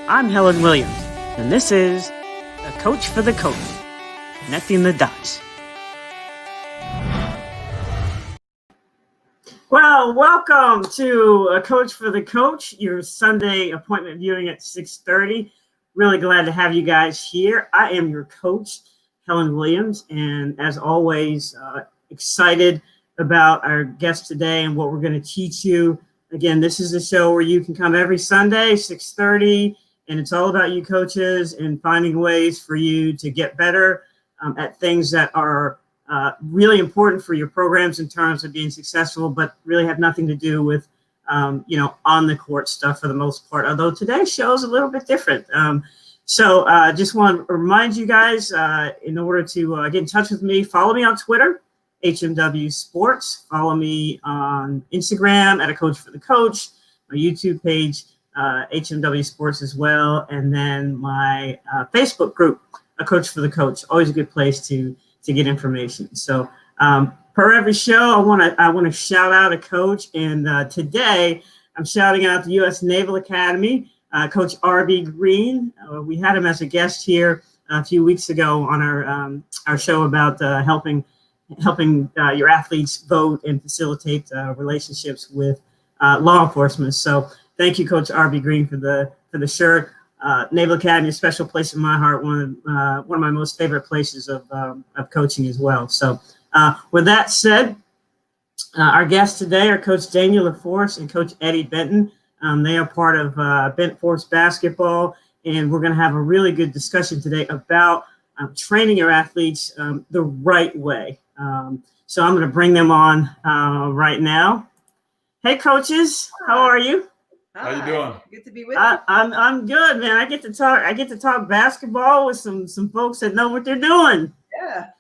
I'm Helen Williams, and this is A Coach for the Coach, connecting the dots. Well, welcome to A Coach for the Coach, your Sunday appointment viewing at 6:30. Really glad to have you guys here. I am your coach, Helen Williams, and as always, excited about our guest today and what we're going to teach you. Again, this is a show where you can come every Sunday, 6:30, and it's all about you coaches and finding ways for you to get better at things that are really important for your programs in terms of being successful, but really have nothing to do with, on the court stuff for the most part, although today's show is a little bit different. So just want to remind you guys, in order to get in touch with me, follow me on Twitter, HMW Sports. Follow me on Instagram at A Coach for the Coach, my YouTube page, HMW Sports as well, and then my Facebook group, A Coach for the Coach. Always a good place to get information. So per every show, I want to shout out a coach, and today I'm shouting out the U.S. Naval Academy, Coach R.B. Green. We had him as a guest here a few weeks ago on our show about helping your athletes vote and facilitate relationships with law enforcement. So thank you, Coach R.B. Green, for the shirt. Naval Academy, a special place in my heart, one of my most favorite places of coaching as well. So with that said, our guests today are Coach Daniel LaForce and Coach Eddie Benton. They are part of Bentforce Basketball, and we're going to have a really good discussion today about training your athletes the right way. So I'm going to bring them on right now. Hey, coaches, how are you? How you doing? Good to be with you. I'm good, man. I get to talk basketball with some folks that know what they're doing. Yeah.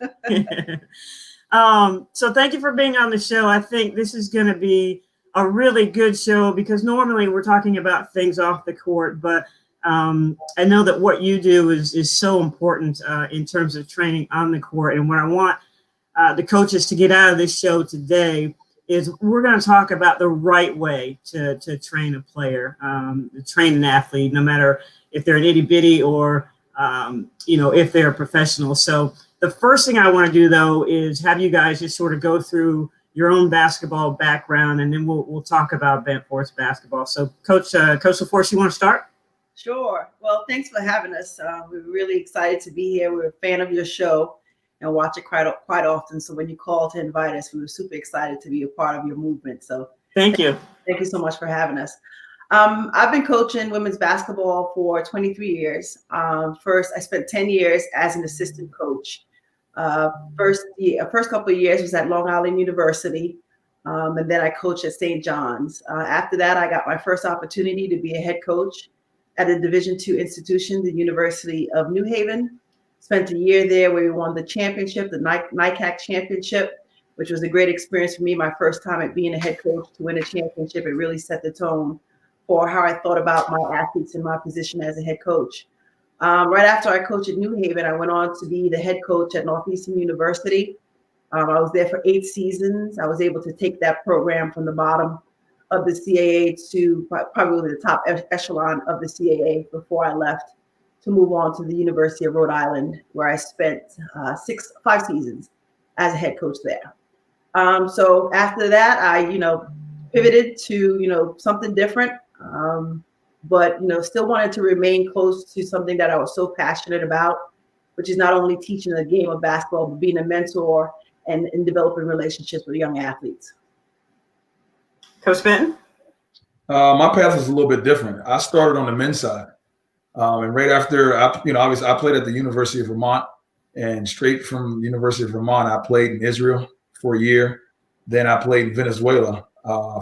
So thank you for being on the show. I think this is going to be a really good show because normally we're talking about things off the court, but I know that what you do is so important in terms of training on the court. And what I want the coaches to get out of this show today is we're going to talk about the right way to train a player, to train an athlete, no matter if they're an itty bitty or, if they're a professional. So the first thing I want to do, though, is have you guys just sort of go through your own basketball background, and then we'll talk about Bentforce basketball. So Coach LaForce, you want to start? Sure. Well, thanks for having us. We're really excited to be here. We're a fan of your show and watch it quite often. So when you called to invite us, we were super excited to be a part of your movement. So thank you. Thank you so much for having us. I've been coaching women's basketball for 23 years. First, I spent 10 years as an assistant coach. First couple of years was at Long Island University, and then I coached at St. John's. After that, I got my first opportunity to be a head coach at a Division II institution, the University of New Haven. Spent a year there where we won the championship, the NICAC championship, which was a great experience for me. My first time at being a head coach to win a championship. It really set the tone for how I thought about my athletes and my position as a head coach. Right after I coached at New Haven, I went on to be the head coach at Northeastern University. I was there for 8 seasons. I was able to take that program from the bottom of the CAA to probably the top echelon of the CAA before I left to move on to the University of Rhode Island, where I spent 5 seasons as a head coach there. So after that, I, pivoted to, something different. But still wanted to remain close to something that I was so passionate about, which is not only teaching the game of basketball, but being a mentor and developing relationships with young athletes. Coach Benton? My path is a little bit different. I started on the men's side. And right after, obviously I played at the University of Vermont, and straight from the University of Vermont, I played in Israel for a year. Then I played in Venezuela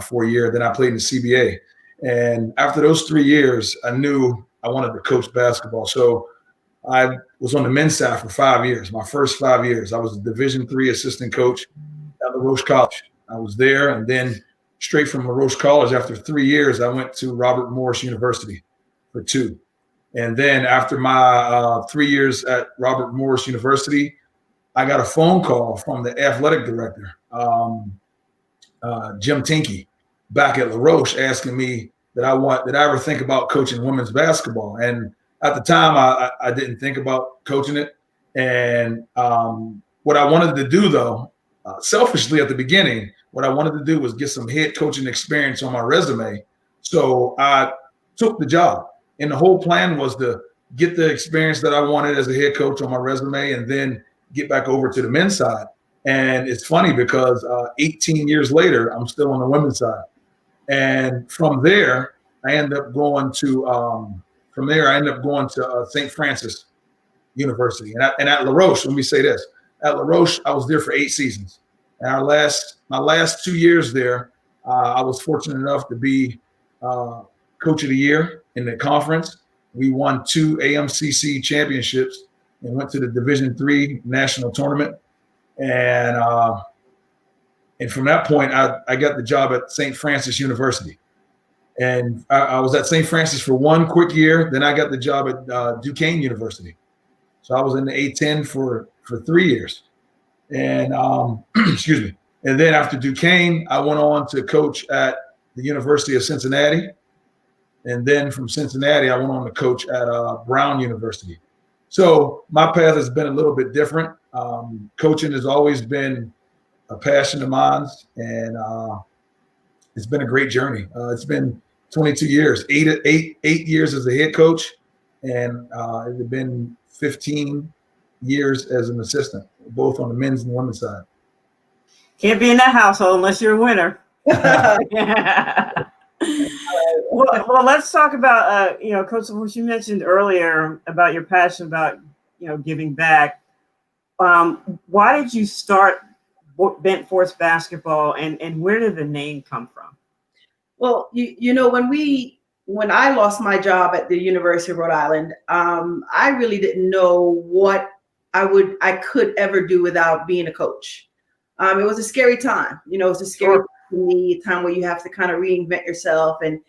for a year. Then I played in the CBA. And after those 3 years, I knew I wanted to coach basketball. So I was on the men's side for 5 years. My first 5 years, I was a Division III assistant coach at LaRoche College. I was there, and then straight from LaRoche College, after 3 years, I went to Robert Morris University for 2. And then after my 3 years at Robert Morris University, I got a phone call from the athletic director, Jim Tinky, back at LaRoche, asking me that I ever think about coaching women's basketball. And at the time, I didn't think about coaching it. And what I wanted to do, though, selfishly at the beginning, what I wanted to do was get some head coaching experience on my resume. So I took the job. And the whole plan was to get the experience that I wanted as a head coach on my resume and then get back over to the men's side. And it's funny because 18 years later, I'm still on the women's side. And from there, I ended up going to St. Francis University. And at La Roche, let me say this. At La Roche, I was there for 8 seasons. And my last 2 years there, I was fortunate enough to be Coach of the Year in the conference. We won 2 AMCC championships and went to the Division III national tournament. And from that point, I got the job at St. Francis University. And I was at St. Francis for 1 quick year. Then I got the job at Duquesne University. So I was in the A-10 for 3 years. And excuse me. And then after Duquesne, I went on to coach at the University of Cincinnati. And then from Cincinnati, I went on to coach at Brown University. So my path has been a little bit different. Coaching has always been a passion of mine, and it's been a great journey. It's been 22 years, eight years as a head coach, and it's been 15 years as an assistant, both on the men's and women's side. Can't be in that household unless you're a winner. Well, let's talk about, Coach, what you mentioned earlier about your passion about, giving back. Why did you start Bentforce Basketball, and where did the name come from? Well, when I lost my job at the University of Rhode Island, I really didn't know what I could ever do without being a coach. It was a scary time. It was a scary time for me, a time where you have to kind of reinvent yourself. And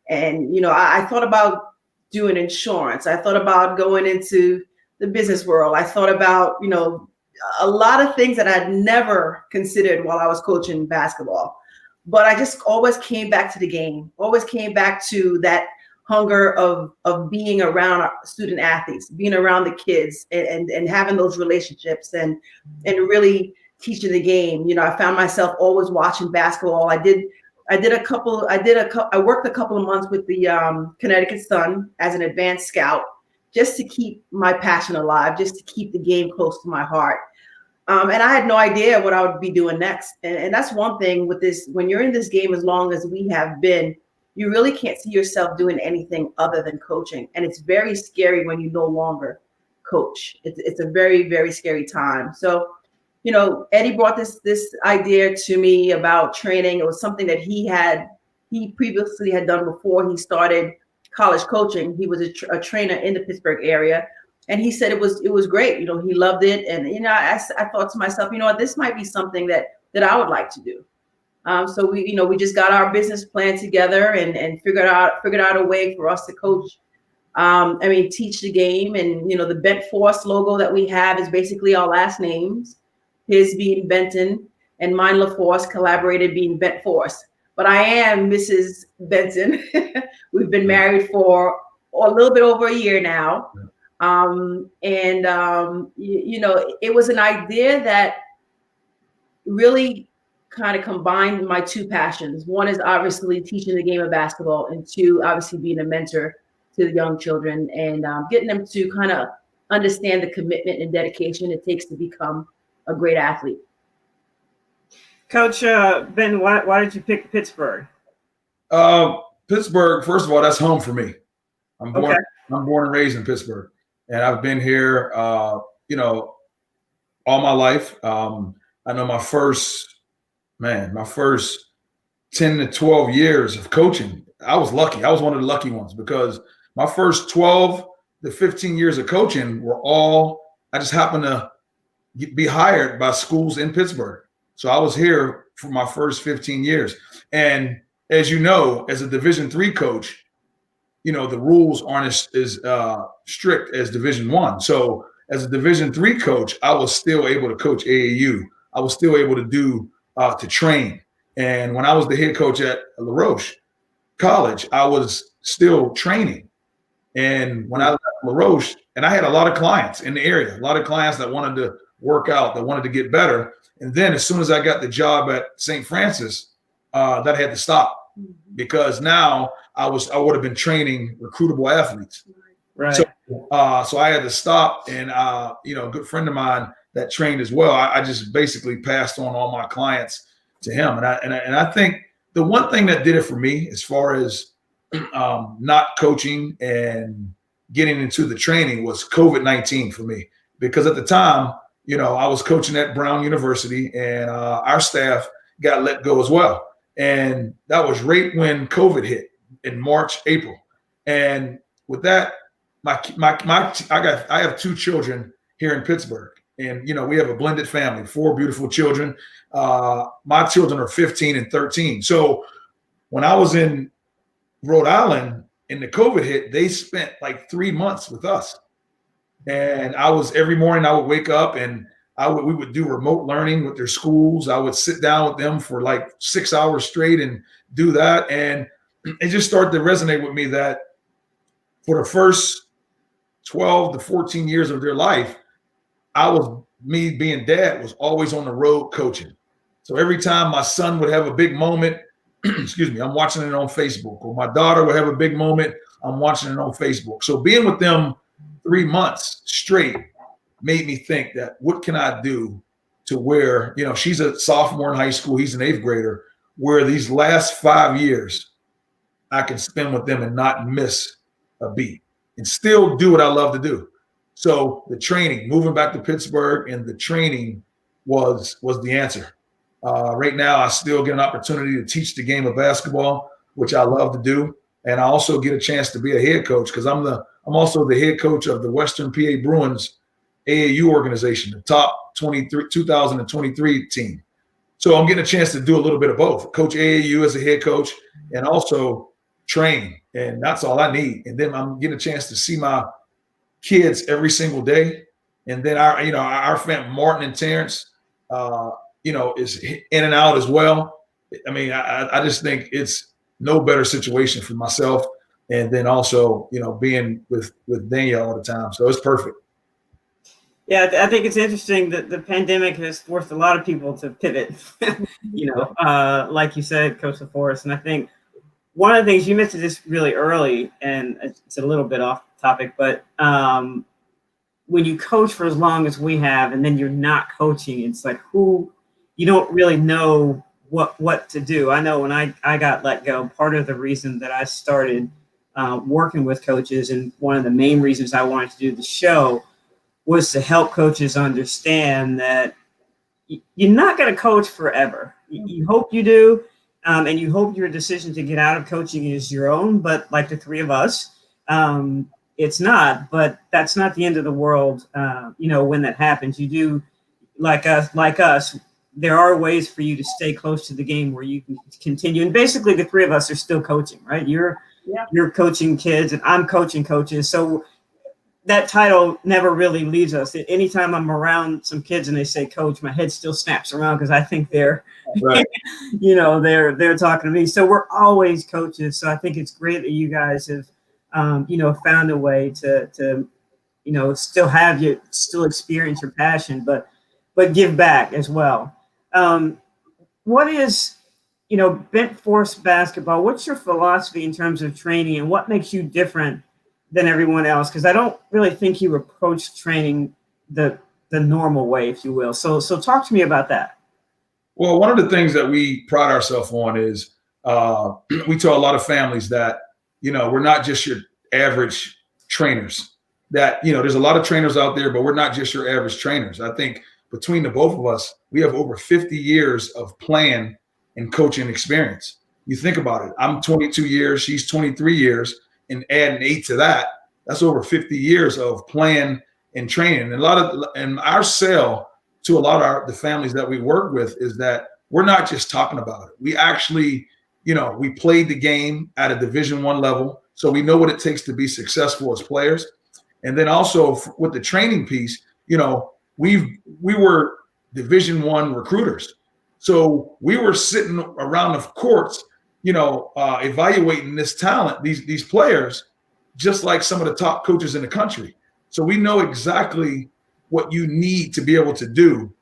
I thought about doing insurance. I thought about going into the business world. I thought about, a lot of things that I'd never considered while I was coaching basketball. But I just always came back to the game, always came back to that hunger of being around student athletes, being around the kids and having those relationships and really teaching the game. I found myself always watching basketball. I worked a couple of months with the Connecticut Sun as an advanced scout, just to keep my passion alive, just to keep the game close to my heart. And I had no idea what I would be doing next. And that's one thing with this, when you're in this game as long as we have been, you really can't see yourself doing anything other than coaching. And it's very scary when you no longer coach. It's a very, very scary time. So, Eddie brought this idea to me about training. It was something that he previously had done before he started college coaching. He was a trainer in the Pittsburgh area. And he said it was great. He loved it. And, I thought to myself, this might be something that I would like to do. So we just got our business plan together and figured out a way for us to coach. Teach the game. And, the Bentforce logo that we have is basically our last names, his being Benton and mine LaForce, collaborated being Bentforce. But I am Mrs. Benton. We've been married for a little bit over a year now. It was an idea that really kind of combined my 2 passions. One is obviously teaching the game of basketball, and 2, obviously being a mentor to the young children and getting them to kind of understand the commitment and dedication it takes to become a great athlete. Coach Ben, why did you pick Pittsburgh? Pittsburgh, first of all, that's home for me. I'm born and raised in Pittsburgh. And I've been here, all my life. I know my first 10 to 12 years of coaching, I was lucky. I was one of the lucky ones because my first 12 to 15 years of coaching I just happened to be hired by schools in Pittsburgh. So I was here for my first 15 years. And as you know, as a Division III coach, the rules aren't as strict as Division I. So as a Division III coach, I was still able to coach AAU. I was still able to to train. And when I was the head coach at La Roche, college, I was still training. And when I left LaRoche, and I had a lot of clients in the area, a lot of clients that wanted to work out, that wanted to get better. And then as soon as I got the job at St. Francis, that I had to stop, because now I would have been training recruitable athletes. Right. So I had to stop, and a good friend of mine that trained as well, I just basically passed on all my clients to him. And I think the one thing that did it for me, as far as not coaching and getting into the training, was COVID-19 for me, because at the time, I was coaching at Brown University, and our staff got let go as well. And that was right when COVID hit in March, April. And with that, I have 2 children here in Pittsburgh, and we have a blended family, 4 beautiful children. My children are 15 and 13. So when I was in Rhode Island and the COVID hit, they spent like 3 months with us. And every morning I would wake up, and we would do remote learning with their schools. I would sit down with them for like 6 hours straight and do that. And it just started to resonate with me that for the first 12 to 14 years of their life, me being dad was always on the road coaching. So every time my son would have a big moment, excuse me, I'm watching it on Facebook, or my daughter would have a big moment, I'm watching it on Facebook. So being with them 3 months straight made me think that what can I do to where, she's a sophomore in high school, he's an 8th grader, where these last 5 years I can spend with them and not miss a beat and still do what I love to do. So the training, moving back to Pittsburgh, and the training was the answer. Right now, I still get an opportunity to teach the game of basketball, which I love to do. And I also get a chance to be a head coach, because I'm also the head coach of the Western PA Bruins AAU organization, the top 2023 team. So I'm getting a chance to do a little bit of both, coach AAU as a head coach and also train. And that's all I need. And then I'm getting a chance to see my kids every single day. And then our family, Martin and Terrence, is in and out as well. I mean, I just think it's no better situation for myself. And then also, being with Danielle all the time. So it's perfect. Yeah, I think it's interesting that the pandemic has forced a lot of people to pivot, like you said, Coach LaForest. And I think one of the things you mentioned this really early, and it's a little bit off topic, but when you coach for as long as we have, and then you're not coaching, it's like you don't really know what to do. I know when I got let go, part of the reason that I started working with coaches, and one of the main reasons I wanted to do the show, was to help coaches understand that you're not going to coach forever. You hope you do, and you hope your decision to get out of coaching is your own. But like the 3 of us, it's not. But that's not the end of the world. When that happens, you do, like us. There are ways for you to stay close to the game where you can continue. And basically, the 3 of us are still coaching, right? You're coaching kids, and I'm coaching coaches. So that title never really leaves us. Anytime I'm around some kids and they say coach, my head still snaps around, because I think they're, right. They're talking to me. So we're always coaches. So I think it's great that you guys have, found a way to still experience your passion, but give back as well. What is, Bentforce Basketball? What's your philosophy in terms of training, and what makes you different than everyone else? Because I don't really think you approach training the normal way, if you will. So talk to me about that. Well, one of the things that we pride ourselves on is we tell a lot of families that, we're not just your average trainers. That, there's a lot of trainers out there, but we're not just your average trainers. I think between the both of us, we have over 50 years of playing and coaching experience. You think about it. I'm 22 years, she's 23 years. And adding 8 to that, that's over 50 years of playing and training. And our sell to a lot of the families that we work with is that we're not just talking about it. We actually, we played the game at a Division I level, so we know what it takes to be successful as players. And then also with the training piece, we were Division I recruiters. So we were sitting around the courts evaluating this talent, these players, just like some of the top coaches in the country. So we know exactly what you need to be able to do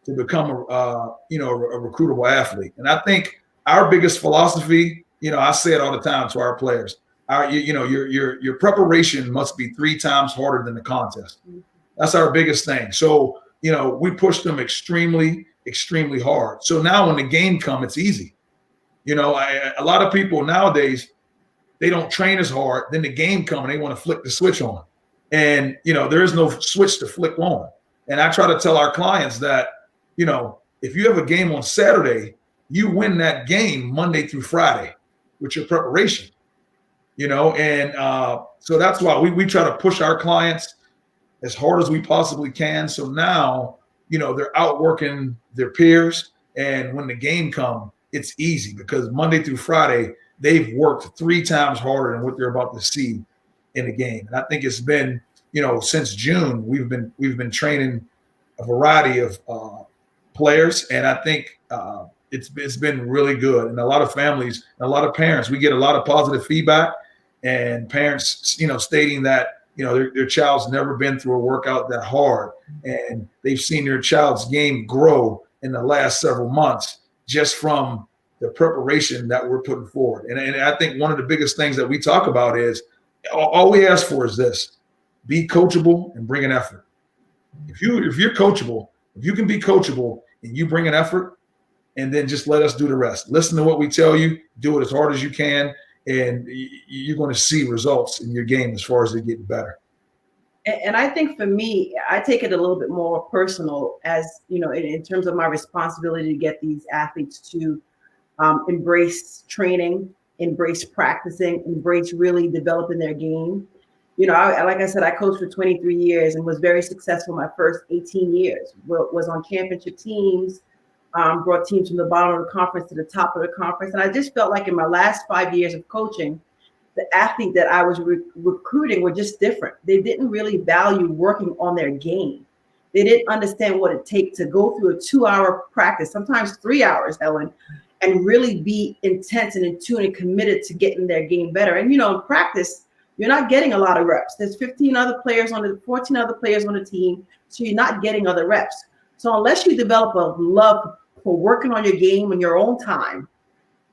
to become a recruitable athlete. And I think our biggest philosophy, I say it all the time to our players, your preparation must be 3 times harder than the contest. That's our biggest thing. So, we push them extremely, extremely hard. So now when the game comes, it's easy. A lot of people nowadays, they don't train as hard. Then the game comes and they want to flick the switch on. And, there is no switch to flick on. And I try to tell our clients that, if you have a game on Saturday, you win that game Monday through Friday with your preparation, and so that's why we try to push our clients as hard as we possibly can. So now, they're outworking their peers. And when the game comes, it's easy because Monday through Friday, they've worked 3 times harder than what they're about to see in the game. And I think it's been, since June, we've been training a variety of players, and I think it's been really good. And a lot of families, a lot of parents, we get a lot of positive feedback, and parents, stating that their child's never been through a workout that hard, and they've seen their child's game grow in the last several months just from the preparation that we're putting forward. And I think one of the biggest things that we talk about is all we ask for is this: be coachable and bring an effort. If you're coachable, if you can be coachable and you bring an effort, and then just let us do the rest. Listen to what we tell you, do it as hard as you can, and you're going to see results in your game as far as it getting better. And I think for me, I take it a little bit more personal, as in terms of my responsibility to get these athletes to embrace training, embrace practicing, embrace really developing their game. Like I said, I coached for 23 years and was very successful my first 18 years. Was on championship teams, brought teams from the bottom of the conference to the top of the conference. And I just felt like in my last 5 years of coaching, the athlete that I was recruiting were just different. They didn't really value working on their game. They didn't understand what it takes to go through a 2-hour practice, sometimes 3 hours, Helen, and really be intense and in tune and committed to getting their game better. And, in practice, you're not getting a lot of reps. There's 14 other players on the team, so you're not getting other reps. So unless you develop a love for working on your game in your own time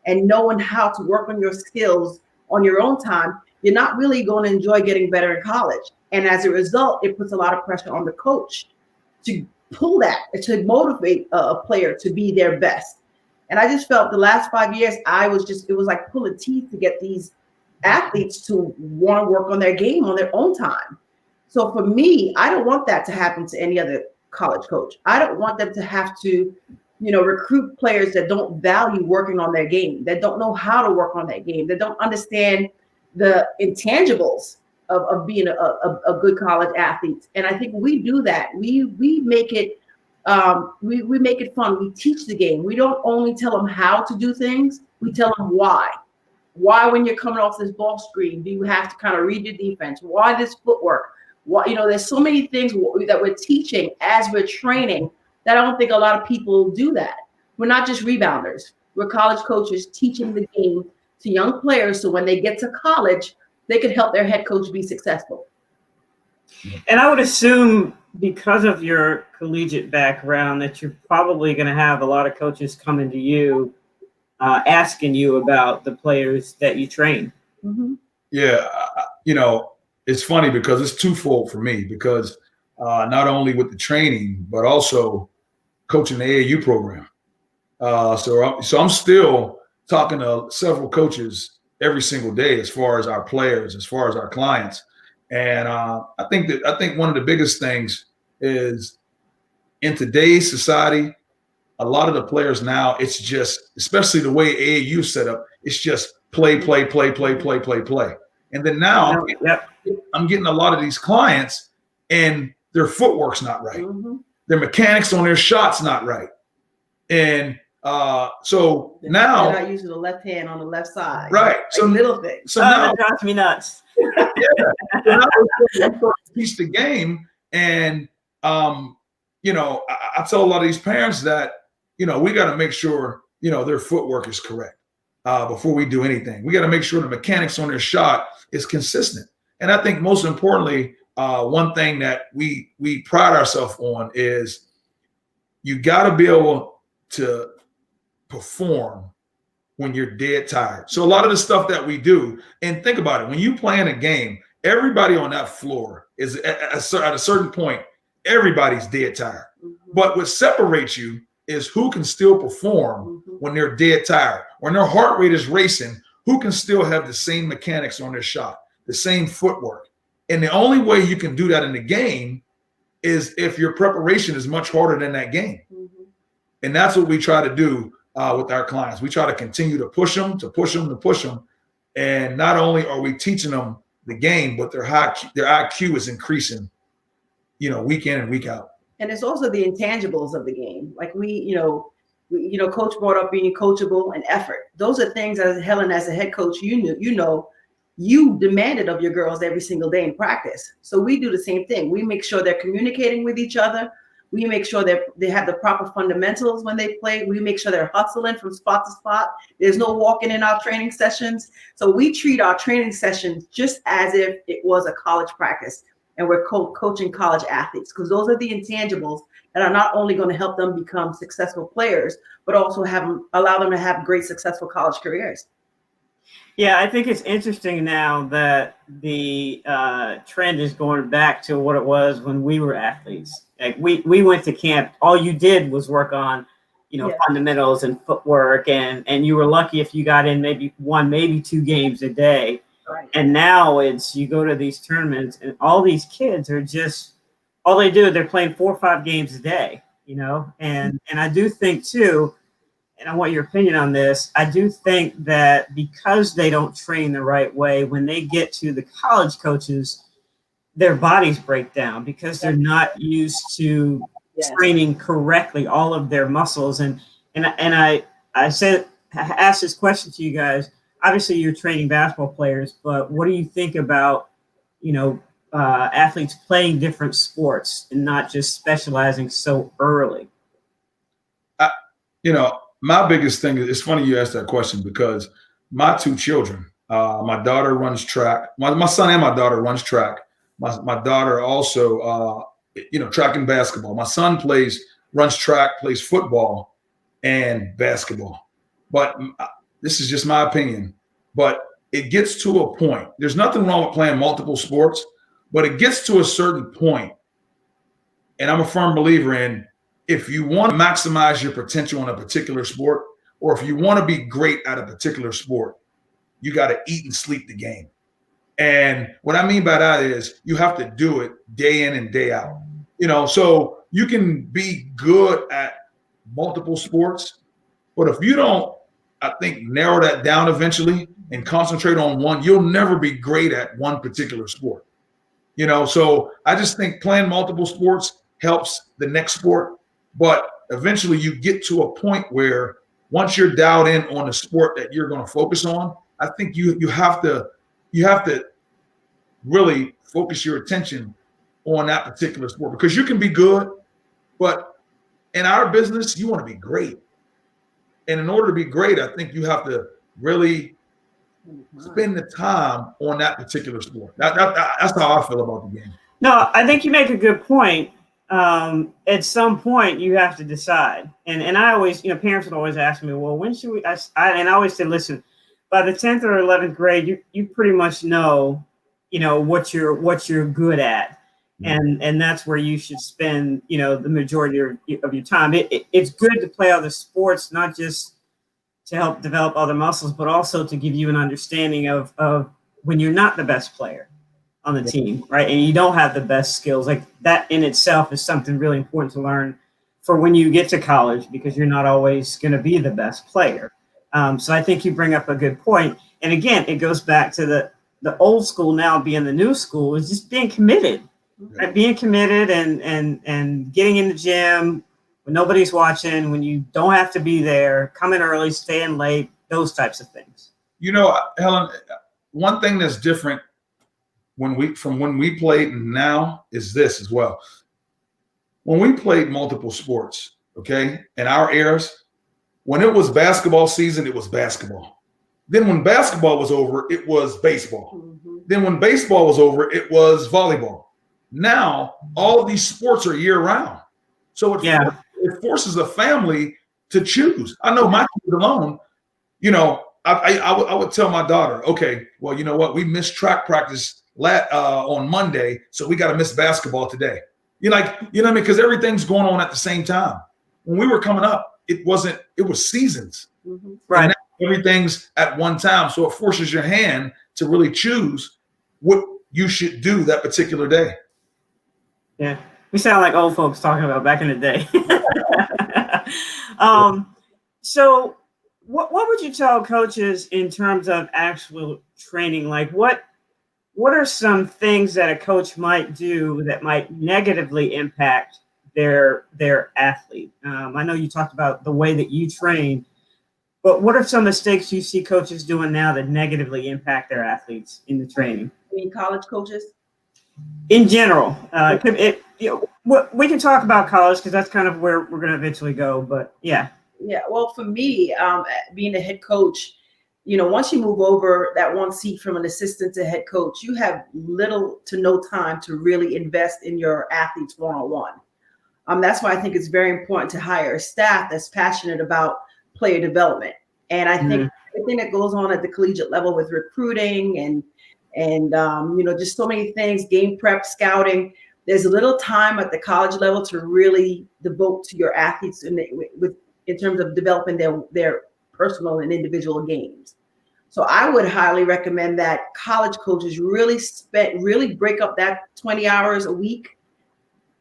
and knowing how to work on your skills on your own time, you're not really going to enjoy getting better in college. And as a result, it puts a lot of pressure on the coach to pull that, to motivate a player to be their best. And I just felt the last 5 years, it was like pulling teeth to get these athletes to want to work on their game on their own time. So for me, I don't want that to happen to any other college coach. I don't want them to have to, recruit players that don't value working on their game, that don't know how to work on their game, that don't understand the intangibles of being a good college athlete. And I think we do that. We make it we make it fun. We teach the game. We don't only tell them how to do things, we tell them why. Why, when you're coming off this ball screen, do you have to kind of read your defense? Why this footwork? Why, there's so many things that we're teaching as we're training that I don't think a lot of people do that. We're not just rebounders. We're college coaches teaching the game to young players so when they get to college, they can help their head coach be successful. And I would assume, because of your collegiate background, that you're probably going to have a lot of coaches coming to you asking you about the players that you train. Mm-hmm. Yeah, it's funny because it's twofold for me, because not only with the training, but also coaching the AAU program. So I'm still talking to several coaches every single day as far as our players, as far as our clients. And I think one of the biggest things is, in today's society, a lot of the players now, it's just, especially the way AAU set up, it's just play. And then now I'm getting a lot of these clients and their footwork's not right. Mm-hmm. Their mechanics on their shots not right. And so now they're not using the left hand on the left side. Right. So little things. So now that drives me nuts. Yeah. So now we're starting to teach the game. And I tell a lot of these parents that, we got to make sure, their footwork is correct. before we do anything. We got to make sure the mechanics on their shot is consistent. And I think most importantly, one thing that we pride ourselves on is you got to be able to perform when you're dead tired. So a lot of the stuff that we do, and think about it, when you play in a game, everybody on that floor is at a certain point, everybody's dead tired. Mm-hmm. But what separates you is who can still perform mm-hmm. when they're dead tired. When their heart rate is racing, who can still have the same mechanics on their shot, the same footwork. And the only way you can do that in the game is if your preparation is much harder than that game. Mm-hmm. And that's what we try to do with our clients. We try to continue to push them, to push them, to push them. And not only are we teaching them the game, but their IQ is increasing, week in and week out. And it's also the intangibles of the game. Like Coach brought up being coachable and effort. Those are things as Helen, as a head coach, you demanded of your girls every single day in practice. So we do the same thing. We make sure they're communicating with each other. We make sure that they have the proper fundamentals when they play. We make sure they're hustling from spot to spot. There's no walking in our training sessions. So we treat our training sessions just as if it was a college practice, and we're coaching college athletes, because those are the intangibles that are not only going to help them become successful players, but also allow them to have great, successful college careers. Yeah, I think it's interesting now that the trend is going back to what it was when we were athletes. Like we went to camp, all you did was work on, fundamentals and footwork, and you were lucky if you got in maybe 1, maybe 2 games a day. Right. And now it's, you go to these tournaments and all these kids are just, all they do, they're playing 4 or 5 games a day, and I do think too, and I want your opinion on this, I do think that because they don't train the right way, when they get to the college coaches, their bodies break down because they're not used to training correctly all of their muscles. And I asked this question to you guys. Obviously, you're training basketball players, but what do you think about, athletes playing different sports and not just specializing so early? My biggest thing is, it's funny you asked that question, because my 2 children, my daughter runs track. My son and my daughter runs track. My daughter also, track and basketball. My son runs track, plays football and basketball. But this is just my opinion. But it gets to a point. There's nothing wrong with playing multiple sports, but it gets to a certain point. And I'm a firm believer in, if you want to maximize your potential in a particular sport, or if you want to be great at a particular sport, you got to eat and sleep the game. And what I mean by that is you have to do it day in and day out. So you can be good at multiple sports, but if you don't, I think, narrow that down eventually and concentrate on one, you'll never be great at one particular sport. So I just think playing multiple sports helps the next sport. But eventually you get to a point where once you're dialed in on the sport that you're going to focus on, I think you have to really focus your attention on that particular sport, because you can be good, but in our business, you want to be great. And in order to be great, I think you have to really spend the time on that particular sport. That's how I feel about the game. No, I think you make a good point. At some point you have to decide. And I always, parents would always ask me, well, when should we, and I always said, listen, by the 10th or 11th grade, you pretty much know, what you're good at. And that's where you should spend, the majority of your time. It's good to play other sports, not just to help develop other muscles, but also to give you an understanding of when you're not the best player on the team, right? And you don't have the best skills. Like that in itself is something really important to learn for when you get to college, because you're not always going to be the best player. So I think you bring up a good point. And again, it goes back to the old school now being the new school, is just being committed, right? Being committed and getting in the gym when nobody's watching, when you don't have to be there, coming early, staying late, those types of things. Helen, one thing that's different when we played and now is this as well. When we played multiple sports, okay, in our eras, when it was basketball season, it was basketball. Then when basketball was over, it was baseball. Mm-hmm. Then when baseball was over, it was volleyball. Now, all of these sports are year round. So it forces a family to choose. I know my kids alone, you know, I would tell my daughter, okay, well, you know what? We missed track practice on Monday, so we got to miss basketball today. You know what I mean? Because everything's going on at the same time. When we were coming up, it was seasons. Mm-hmm. Right. And now everything's at one time. So it forces your hand to really choose what you should do that particular day. Yeah. We sound like old folks talking about back in the day. So what would you tell coaches in terms of actual training? Like what are some things that a coach might do that might negatively impact their athlete? I know you talked about the way that you train, but what are some mistakes you see coaches doing now that negatively impact their athletes in the training? I mean, college coaches? In general, we can talk about college because that's kind of where we're going to eventually go. But yeah. Yeah. Well, for me, being a head coach, you know, once you move over that one seat from an assistant to head coach, you have little to no time to really invest in your athletes one-on-one. That's why I think it's very important to hire a staff that's passionate about player development. And I think everything that goes on at the collegiate level with recruiting and you know, just so many things, game prep, scouting, there's a little time at the college level to really devote to your athletes in terms of developing their personal and individual games. So I would highly recommend that college coaches really break up that 20 hours a week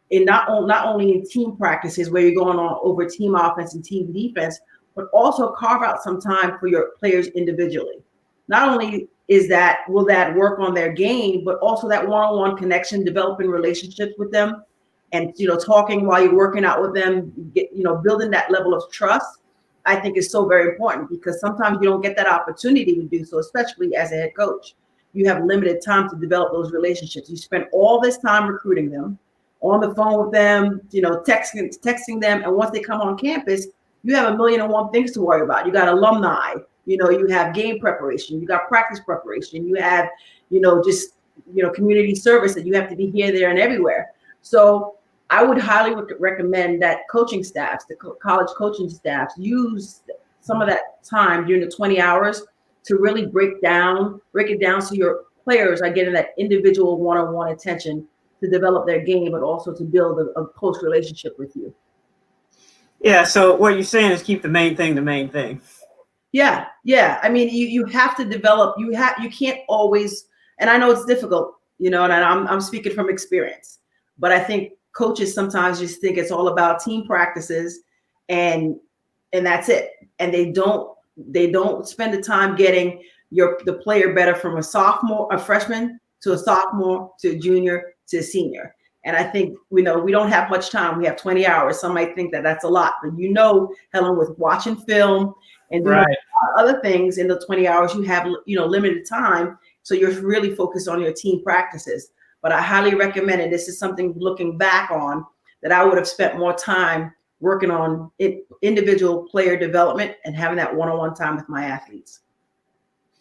in not only in team practices where you're going on over team offense and team defense, but also carve out some time for your players individually. Not only will that work on their game, but also that one-on-one connection, developing relationships with them, and you know, talking while you're working out with them, building that level of trust, I think is so very important because sometimes you don't get that opportunity to do so, especially as a head coach. You have limited time to develop those relationships. You spend all this time recruiting them, on the phone with them, you know, texting them, and once they come on campus, you have 1,000,001 things to worry about. You got alumni. You know, you have game preparation, you got practice preparation, you have, community service that you have to be here, there, and everywhere. So I would highly recommend that coaching staffs, the college coaching staffs, use some of that time during the 20 hours to really break it down so your players are getting that individual one-on-one attention to develop their game, but also to build a close relationship with you. Yeah. So what you're saying is keep the main thing the main thing. Yeah. I mean, you have to develop. You can't always. And I know it's difficult, you know, and I'm speaking from experience. But I think coaches sometimes just think it's all about team practices, and that's it. And they don't spend the time getting the player better from a freshman to a sophomore to a junior to a senior. And I think we don't have much time. We have 20 hours. Some might think that that's a lot, but Helen, with watching film and doing other things in the 20 hours, you have limited time. So you're really focused on your team practices. But I highly recommend it. This is something looking back on that I would have spent more time working on individual player development and having that one-on-one time with my athletes.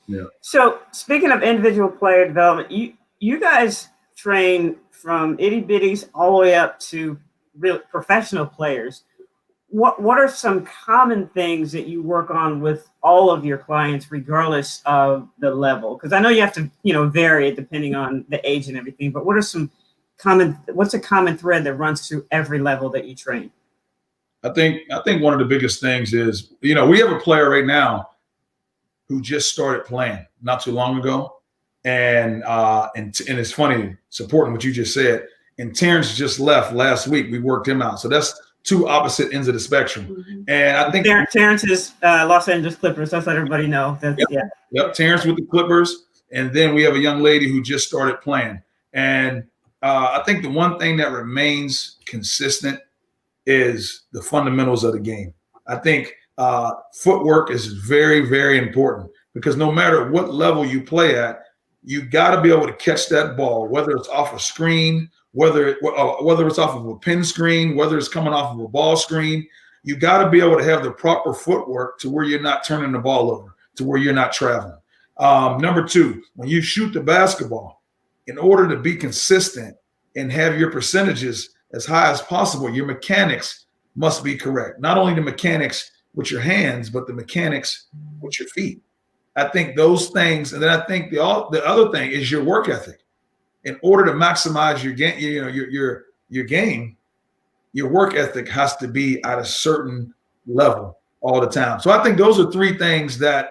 Yeah. So speaking of individual player development, you guys train from itty bitties all the way up to real professional players. What are some common things that you work on with all of your clients, regardless of the level? Because I know you have to, vary it depending on the age and everything. But what's a common thread that runs through every level that you train? I think one of the biggest things is, we have a player right now who just started playing not too long ago, and it's funny, supporting what you just said. And Terrence just left last week. We worked him out, so that's two opposite ends of the spectrum. Mm-hmm. And I think Terrence is Los Angeles Clippers. Let's let everybody know. Yep, Terrence with the Clippers. And then we have a young lady who just started playing. And I think the one thing that remains consistent is the fundamentals of the game. I think footwork is very, very important because no matter what level you play at, you got to be able to catch that ball, whether it's off a screen, whether it's off of a pin screen, whether it's coming off of a ball screen. You got to be able to have the proper footwork to where you're not turning the ball over, to where you're not traveling. Number two, when you shoot the basketball, in order to be consistent and have your percentages as high as possible, your mechanics must be correct. Not only the mechanics with your hands, but the mechanics with your feet. I think those things, and then I think the other thing is your work ethic. In order to maximize your game, your game, your work ethic has to be at a certain level all the time. So I think those are three things that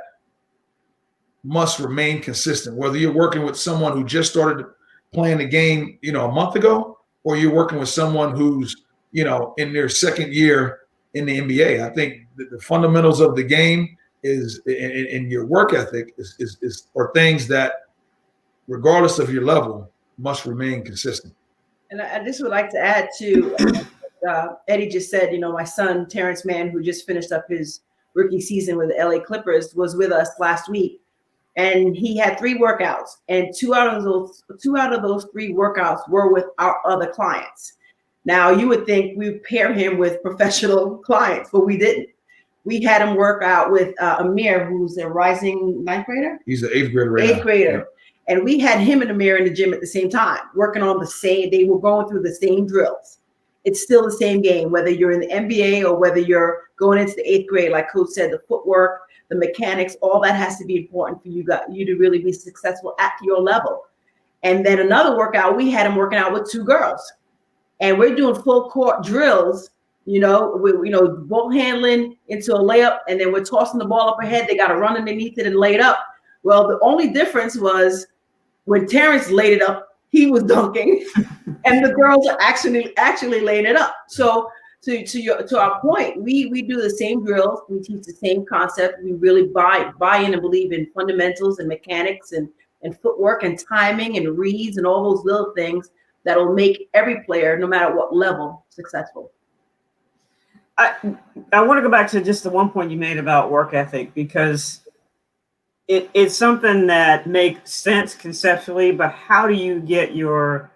must remain consistent, whether you're working with someone who just started playing the game, a month ago, or you're working with someone who's, in their second year in the NBA. I think the fundamentals of the game is in your work ethic are things that, regardless of your level, must remain consistent. And I just would like to add to Eddie just said, my son, Terrence Mann, who just finished up his rookie season with the LA Clippers, was with us last week. And he had 3 workouts, and two out of those 3 workouts were with our other clients. Now, you would think we would pair him with professional clients, but we didn't. We had him work out with Amir, who's a rising 9th grader. He's an 8th grader right now. 8th grader. Yeah. And we had him and Amir in the gym at the same time, working on they were going through the same drills. It's still the same game, whether you're in the NBA or whether you're going into the 8th grade. Like Coach said, the footwork, the mechanics, all that has to be important for you to really be successful at your level. And then another workout, we had him working out with 2 girls. And we're doing full court drills, ball handling into a layup, and then we're tossing the ball up ahead. They got to run underneath it and lay it up. Well, the only difference was when Terrence laid it up, he was dunking, and the girls are actually laying it up. So to our point, we do the same drills, we teach the same concept. We really buy in and believe in fundamentals and mechanics and footwork and timing and reads and all those little things that'll make every player, no matter what level, successful. I want to go back to just the one point you made about work ethic, because it's something that makes sense conceptually, but how do you get your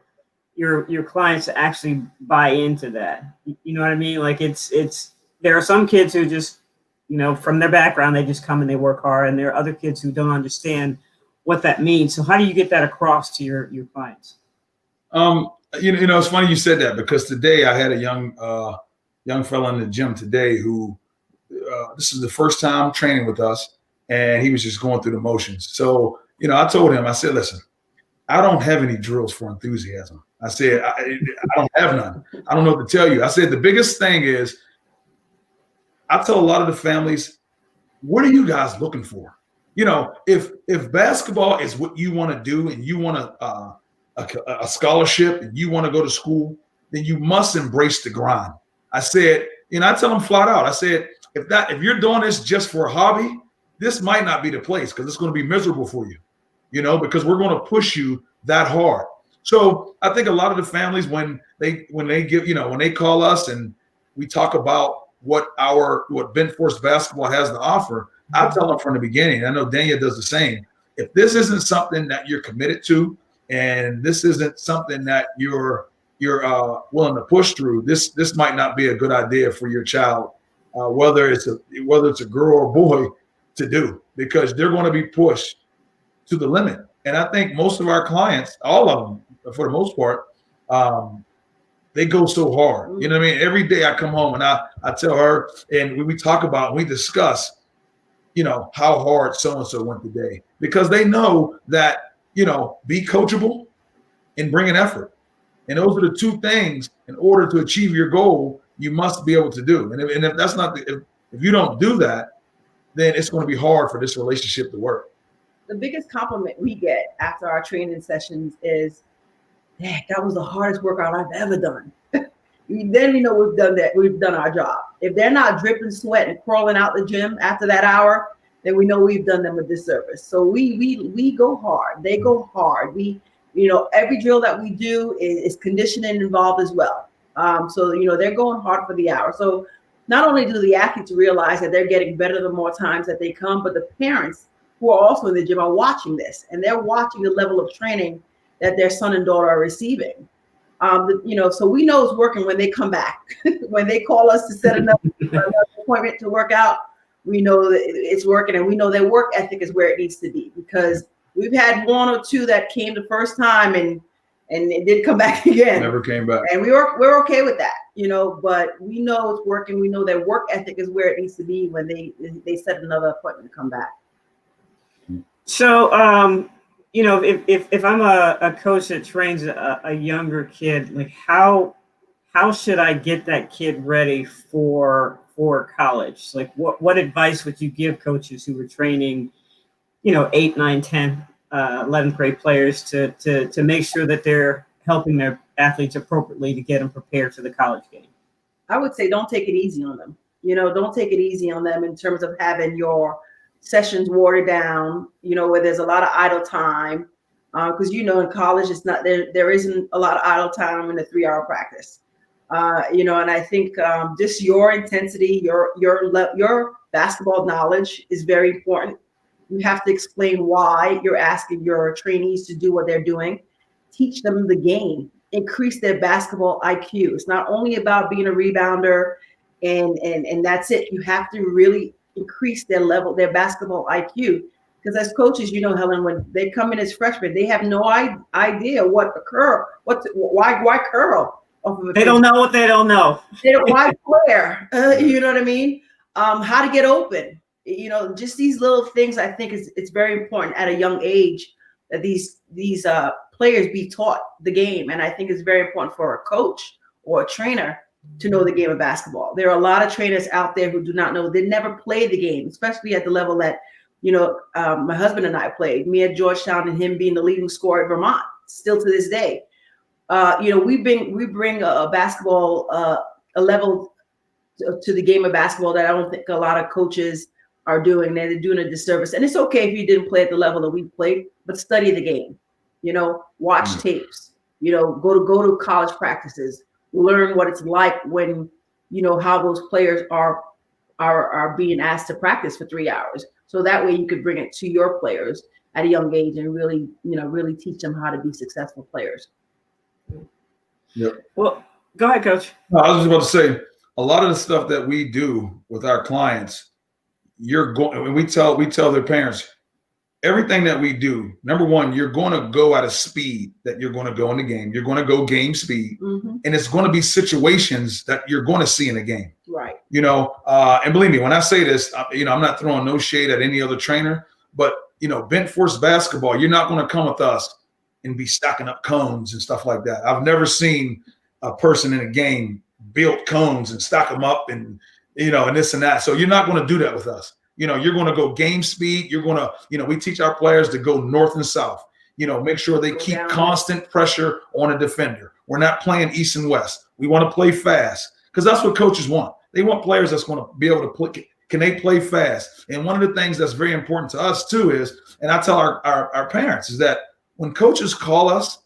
clients to actually buy into that? You know what I mean? Like there are some kids who just, from their background, they just come and they work hard, and there are other kids who don't understand what that means. So how do you get that across to your clients? It's funny you said that, because today I had a young fella in the gym today who this is the first time training with us, and he was just going through the motions. So, I told him, I said, listen, I don't have any drills for enthusiasm. I said, I don't have none. I don't know what to tell you. I said, the biggest thing is, I tell a lot of the families, what are you guys looking for? If basketball is what you want to do, and you want a scholarship, and you want to go to school, then you must embrace the grind. I said, I tell them flat out, I said, if you're doing this just for a hobby, this might not be the place, because it's going to be miserable for you, because we're going to push you that hard. So I think a lot of the families, when they call us and we talk about what Bentforce Basketball has to offer, I tell them from the beginning. I know Dania does the same. If this isn't something that you're committed to, and this isn't something that you're willing to push through, this might not be a good idea for your child, whether it's a girl or boy, to do, because they're going to be pushed to the limit. And I think most of our clients, all of them, for the most part, they go so hard. You know what I mean? Every day I come home and I tell her, and we talk about, we discuss, how hard so-and-so went today, because they know that, be coachable and bring an effort. And those are the 2 things, in order to achieve your goal, you must be able to do. And if that's not if you don't do that, then it's going to be hard for this relationship to work. The biggest compliment we get after our training sessions is, that was the hardest workout I've ever done. Then we've done that. We've done our job. If they're not dripping sweat and crawling out the gym after that hour, then we know we've done them a disservice. So we go hard. They go hard. Every drill that we do is conditioning involved as well. So they're going hard for the hour. So not only do the athletes realize that they're getting better the more times that they come, but the parents who are also in the gym are watching this, and they're watching the level of training that their son and daughter are receiving. So we know it's working when they come back. When they call us to set another appointment to work out, we know that it's working, and we know their work ethic is where it needs to be, because we've had one or two that came the first time and it didn't come back again. Never came back. And we're okay with that, but we know it's working. We know their work ethic is where it needs to be when they set another appointment to come back. So, if I'm a coach that trains a younger kid, like how should I get that kid ready for college? Like what advice would you give coaches who were training, 8, 9, 10, 11th grade players to make sure that they're helping their athletes appropriately to get them prepared for the college game? I would say don't take it easy on them. Don't take it easy on them in terms of having your sessions watered down, where there's a lot of idle time. Because, in college, it's not there isn't a lot of idle time in a 3-hour practice. And I think just your intensity, your basketball knowledge is very important. You have to explain why you're asking your trainees to do what they're doing. Teach them the game. Increase their basketball IQ. It's not only about being a rebounder and that's it. You have to really increase their basketball IQ. Because as coaches, Helen, when they come in as freshmen, they have no idea what the curl, why curl. They don't know what they don't know. They don't why flare. You know what I mean? How to get open. Just these little things. I think it's very important at a young age that these players be taught the game, and I think it's very important for a coach or a trainer to know the game of basketball. There are a lot of trainers out there who do not know. They never played the game, especially at the level that my husband and I played. Me at Georgetown, and him being the leading scorer at Vermont, still to this day. We bring a basketball a level to the game of basketball that I don't think a lot of coaches are doing. They're doing a disservice, and it's okay if you didn't play at the level that we played, but study the game. Watch tapes. Go to college practices. Learn what it's like when how those players are being asked to practice for 3 hours. So that way you could bring it to your players at a young age and really teach them how to be successful players. Yep. Well, go ahead, Coach. No, I was just about to say, a lot of the stuff that we do with our clients, we tell their parents, everything that we do, number one, you're going to go at a speed that you're going to go in the game. You're going to go game speed. Mm-hmm. And it's going to be situations that you're going to see in a game. Right. And believe me, when I say this, I'm not throwing no shade at any other trainer, but, Bentforce Basketball, you're not going to come with us and be stacking up cones and stuff like that. I've never seen a person in a game build cones and stack them up and this and that. So you're not going to do that with us. You're going to go game speed. You're going to, we teach our players to go north and south, make sure they keep constant pressure on a defender. We're not playing east and west. We want to play fast because that's what coaches want. They want players that's going to be able to play. Can they play fast? And one of the things that's very important to us too is, and I tell our parents, is that when coaches call us,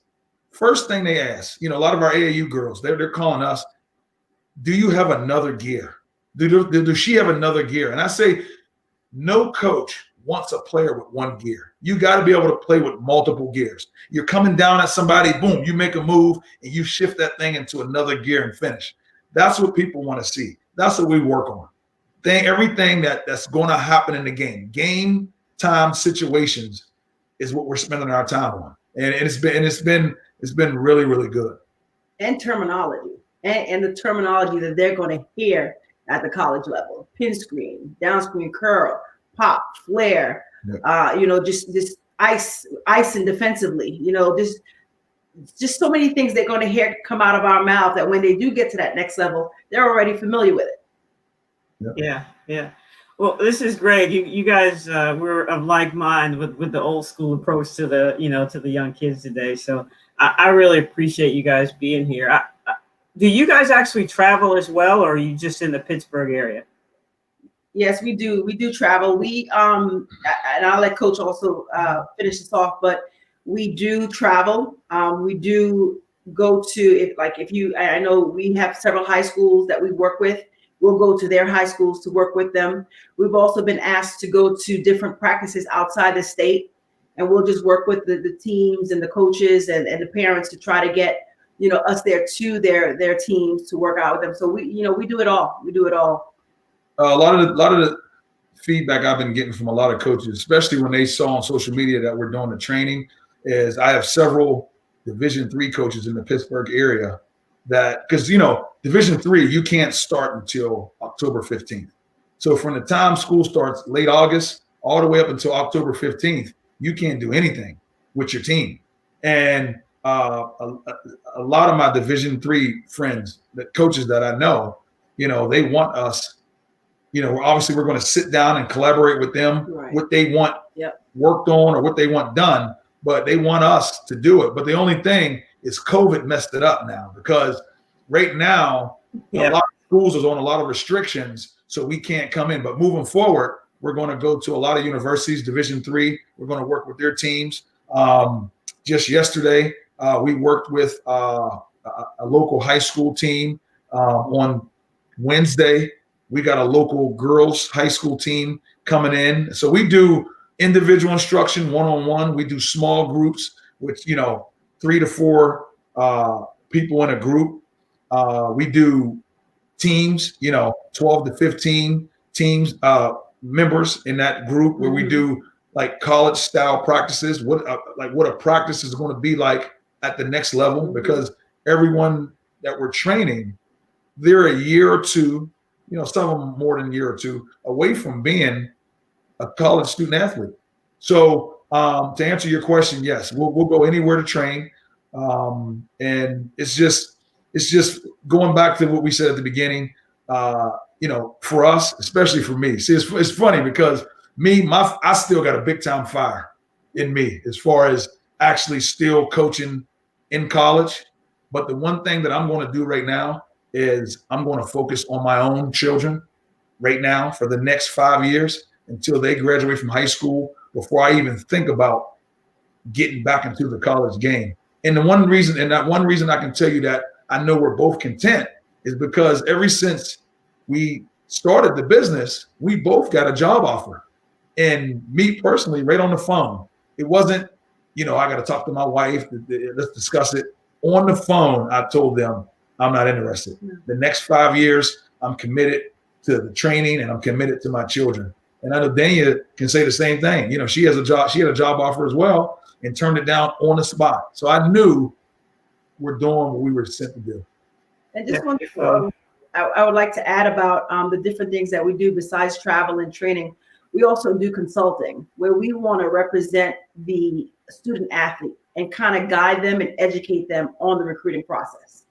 first thing they ask, a lot of our AAU girls, they're calling us, do you have another gear? Does she have another gear? And I say, no coach wants a player with one gear. You got to be able to play with multiple gears. You're coming down at somebody, boom, you make a move and you shift that thing into another gear and finish. That's what people want to see. That's what we work on. Everything that's going to happen in the game. Game time situations is what we're spending our time on. And it's been really, really good. And terminology. And the terminology that they're going to hear at the college level: pin screen, down screen curl, pop, flare, just icing defensively, just so many things they're going to hear come out of our mouth that when they do get to that next level, they're already familiar with it. Yeah. Well, this is great. You guys were of like mind with the old school approach to the to the young kids today. So I really appreciate you guys being here. Do you guys actually travel as well, or are you just in the Pittsburgh area? Yes, we do. We do travel. We and I'll let Coach also finish this off, but we do travel. We do go to I know we have several high schools that we work with. We'll go to their high schools to work with them. We've also been asked to go to different practices outside the state, and we'll just work with the teams and the coaches and the parents to try to get us there to their teams to work out with them. So we do it all. We do it all. A lot of the feedback I've been getting from a lot of coaches, especially when they saw on social media that we're doing the training, is I have several Division III coaches in the Pittsburgh area that, because, you know, Division III, you can't start until October 15th. So from the time school starts late August all the way up until October 15th, you can't do anything with your team. And a lot of my Division III friends, the coaches that I know, you know, they want us, you know, obviously we're going to sit down and collaborate with them, what they want worked on or what they want done, but they want us to do it. But the only thing is COVID messed it up now, because right now a lot of schools is on a lot of restrictions, so we can't come in. But moving forward, we're going to go to a lot of universities, Division III. We're going to work with their teams. Just yesterday, we worked with a local high school team. On Wednesday, we got a local girls high school team coming in. So we do individual instruction, one-on-one. We do small groups, which, you know, 3 to 4 people in a group. We do teams, you know, 12 to 15 teams, members in that group, where we do like college style practices, what a practice is going to be like at the next level, because everyone that we're training, they're a year or two, you know, some of them more than a year or two away from being a college student athlete. So to answer your question, yes, we'll go anywhere to train. And it's just going back to what we said at the beginning, you know, for us, especially for me. See, it's funny because I still got a big time fire in me as far as actually still coaching in college. But the one thing that I'm going to do right now is I'm going to focus on my own children right now for the next 5 years until they graduate from high school, before I even think about getting back into the college game. And that one reason I can tell you that I know we're both content is because ever since we started the business, we both got a job offer. And me personally, right on the phone, it wasn't, you know, I got to talk to my wife, let's discuss it. On the phone, I told them I'm not interested. The next 5 years, I'm committed to the training and I'm committed to my children. And I know Dania can say the same thing. You know, she had a job offer as well and turned it down on the spot. So I knew we're doing what we were sent to do. And just one thing I would like to add about the different things that we do besides travel and training. We also do consulting, where we want to represent the student athlete and kind of guide them and educate them on the recruiting process.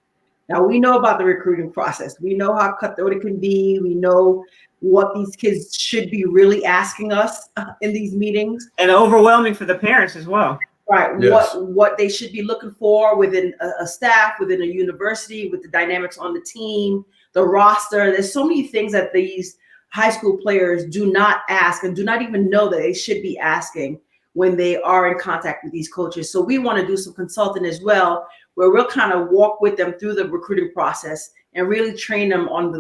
Now, we know about the recruiting process. We know how cutthroat it can be. We know what these kids should be really asking us in these meetings. And overwhelming for the parents as well. Right. Yes. What they should be looking for within a staff, within a university, with the dynamics on the team, the roster. There's so many things that these high school players do not ask and do not even know that they should be asking when they are in contact with these coaches. So we want to do some consulting as well, where we'll kind of walk with them through the recruiting process and really train them on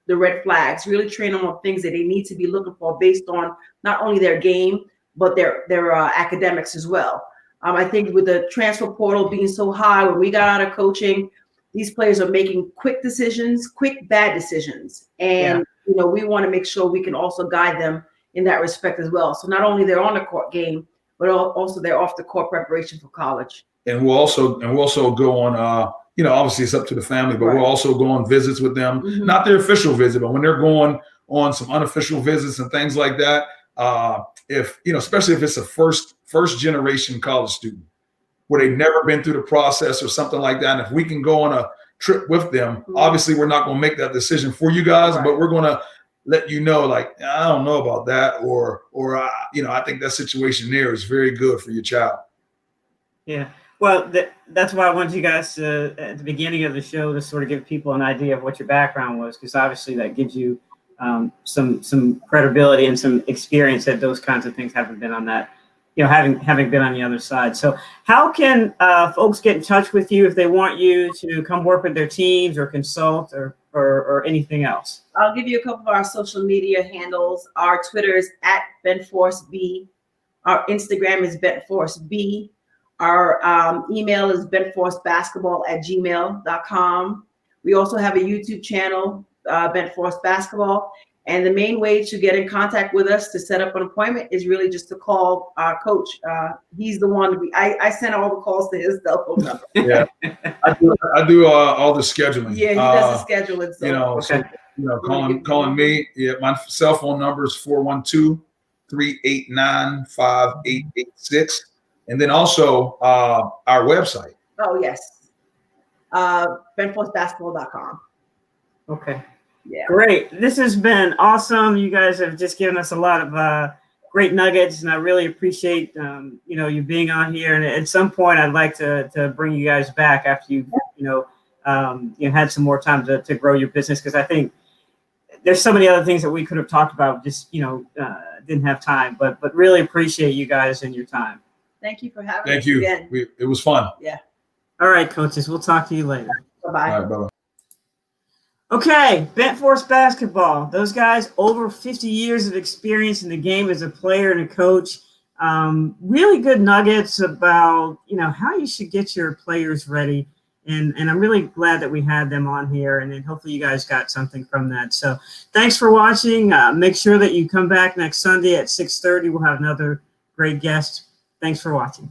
the red flags, really train them on things that they need to be looking for based on not only their game, but their academics as well. I think with the transfer portal being so high, when we got out of coaching, these players are making quick decisions, quick bad decisions. And, you know, we want to make sure we can also guide them in that respect as well. So not only they're on the court game, but also they're off the court preparation for college. And we'll also go on, you know, obviously it's up to the family, but we'll also go on visits with them, not their official visit, but when they're going on some unofficial visits and things like that. If, you know, especially if it's a first generation college student where they've never been through the process or something like that. And if we can go on a trip with them, obviously we're not going to make that decision for you guys, but we're going to let you know, like, I don't know about that, or you know, I think that situation there is very good for your child. Yeah. Well, that's why I wanted you guys to, at the beginning of the show, to sort of give people an idea of what your background was, because obviously that gives you some credibility and some experience that those kinds of things haven't been on that, you know, having been on the other side. So how can folks get in touch with you if they want you to come work with their teams or consult or anything else? I'll give you a couple of our social media handles. Our Twitter is @BentforceB. Our Instagram is BentforceB. Our email is bentforcebasketball@gmail.com. We also have a YouTube channel, Bentforce Basketball. And the main way to get in contact with us to set up an appointment is really just to call our coach. He's the one I send all the calls to his cell phone number. Yeah, I do all the scheduling. Yeah, he does the scheduling. So. You know, Okay. calling me. Yeah, my cell phone number is 412-389-5886, and then also our website. Oh yes, Bentforcebasketball.com. Okay. Yeah. Great. This has been awesome. You guys have just given us a lot of great nuggets, and I really appreciate you being on here. And at some point, I'd like to bring you guys back after you had some more time to grow your business, because I think there's so many other things that we could have talked about, just didn't have time. But really appreciate you guys and your time. Thank you for having us. Thank you. Again. It was fun. Yeah. All right, coaches. We'll talk to you later. Bye-bye. All right, bye-bye. Okay, Bentforce Basketball. Those guys, over 50 years of experience in the game as a player and a coach. Really good nuggets about, how you should get your players ready. And I'm really glad that we had them on here, and then hopefully you guys got something from that. So thanks for watching. Make sure that you come back next Sunday at 6:30. We'll have another great guest. Thanks for watching.